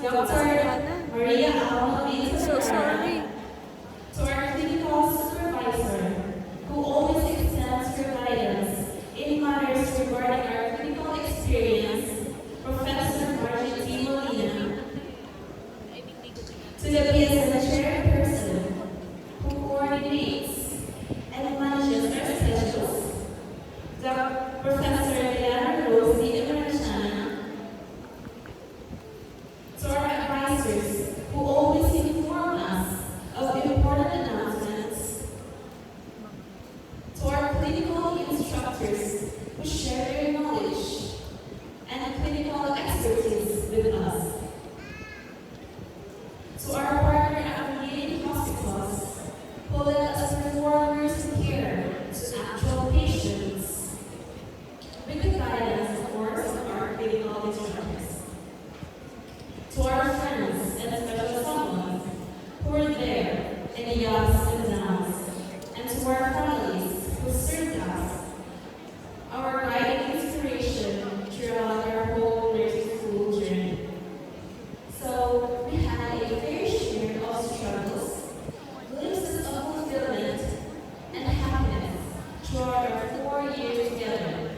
Dr. Maria Alma So sorry. to our clinical supervisor, who always extends her guidance in matters regarding our clinical experience, Professor Margie Molina, to the PSN chairperson, who coordinates and manages our schedules, Professor Diana Rosie International, to our advisors, who always inform us of important announcements, to our clinical instructors, who share their knowledge and clinical expertise with us, to our partner affiliated hospitals, who let us perform nursing care to actual patients, with the guidance, of course, of our clinical instructors, to our friends and special someone who are there in the ups and downs, and to our families who served us, our guiding inspiration throughout our whole nursing school journey. So we had a fair share of struggles, glimpses of fulfillment and happiness throughout our 4 years together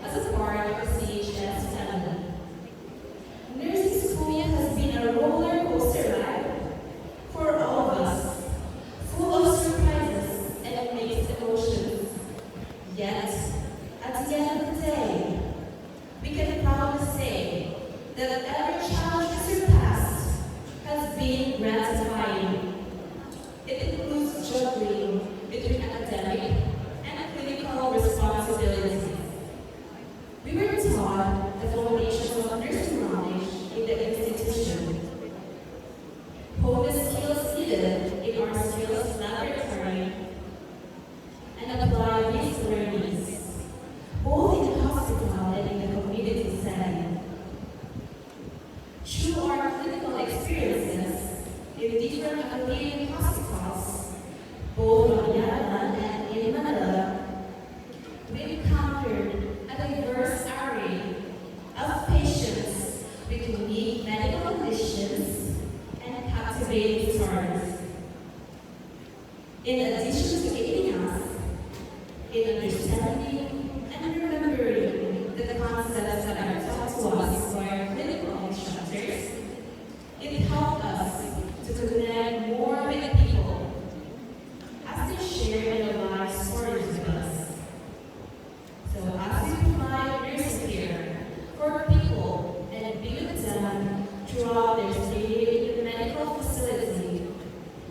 as a part of the CHS family. Nursing school has been a roller coaster ride for all of us, full of surprises and mixed emotions. Yet, at the end of the day, we can proudly say that every challenge we surpassed has been gratifying. It includes juggling between academic and clinical responsibilities. We were taught the foundations of nursing knowledge in the institution, hone the skills needed in our skills laboratory, and apply these learnings both in the hospital and in the community setting. Through our clinical experiences in different affiliated hospitals, both in Manila and in Manila, we encountered a diverse array of patients with unique medical conditions and captivating stories. In addition to aiding us in understanding and remembering the concepts that are taught to us by our clinical instructors, it helped us to connect more with people as they share their life stories with us. So as we provide nursing care for people and be with them throughout their stay in the medical facility,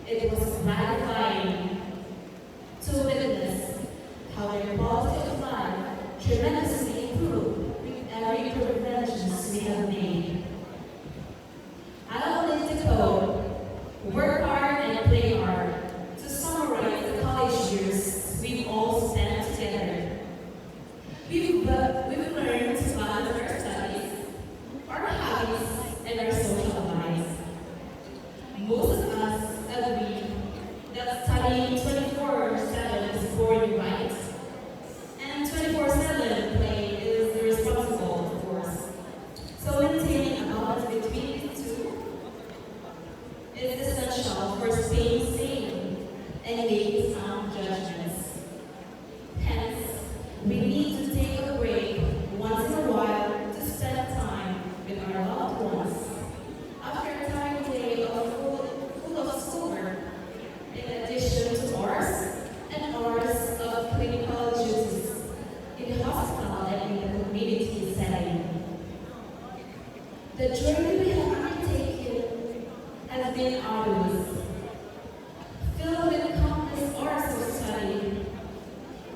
it was gratifying to witness how their quality of life tremendously improved with every interventions we have made. I'll let it go, work hard and play hard, to summarize the college years we've all spent together. We've learned to balance our studies, our hobbies, and our social lives. Most of us agree that studying 24/7 is boring, right? And 24/7 play is irresponsible, of course. So maintaining a balance between the two is essential for staying sane and making sound judgments. Hence, we need to take a break once in a while to spend time with our loved ones. After a tiring day full of schoolwork, in addition to hours and hours of clinical duties in the hospital and in the community setting. The journey we have undertaken has been arduous, filled with countless hours of study,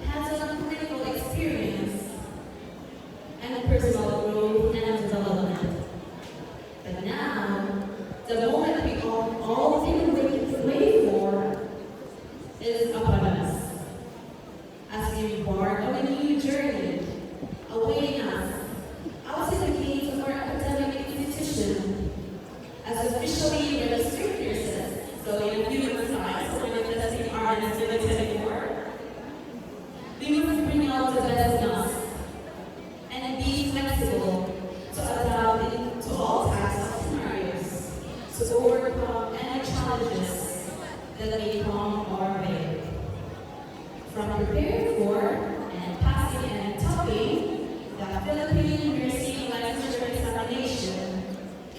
hands-on clinical experience, and personal growth and development. But now, the moment we all been waiting for is upon us. As we embark on a new journey, awaiting us outside the gates of our academic institution, as officially registered nurses, so in a few months' time, so when the testing RNs in 2024, we must bring out the best in us and be flexible to adapt to all types of scenarios. to overcome any challenges that may come our way. From preparing for and passing and topping the Philippine Nursing Licensure Examination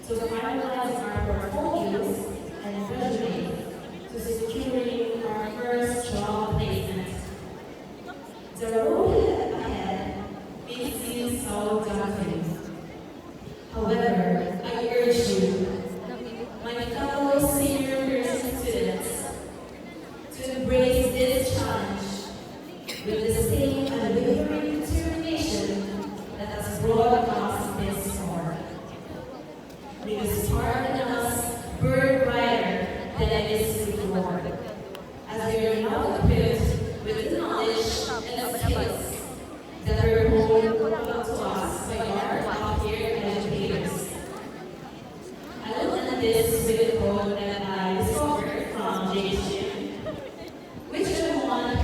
to finalize our portfolios and graduate to securing our first job placement. The road ahead may seem so daunting. However, I urge you, my fellow senior nursing students, to embrace this challenge with the same unwavering determination that has brought us this far. Because part in us burn brighter than it is before, as we are now equipped with the knowledge and skills that were honed to us by our top-tier educators. I will end this with a quote that I discovered from James Jim, which I want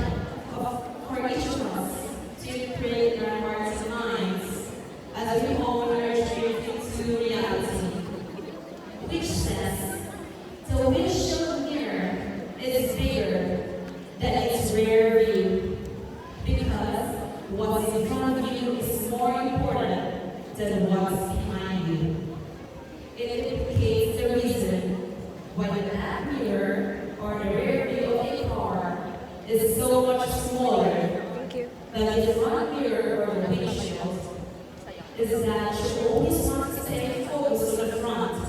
for each of us to create our hearts and minds as we hone our dreams into reality, which says, the windshield mirror is bigger than its rear view, because what's in front of you is more important than what's behind you. It indicates the reason why the back mirror or the rear view of a car is so much smaller than the front mirror or the windshield. Is that you always want to stay focused on the front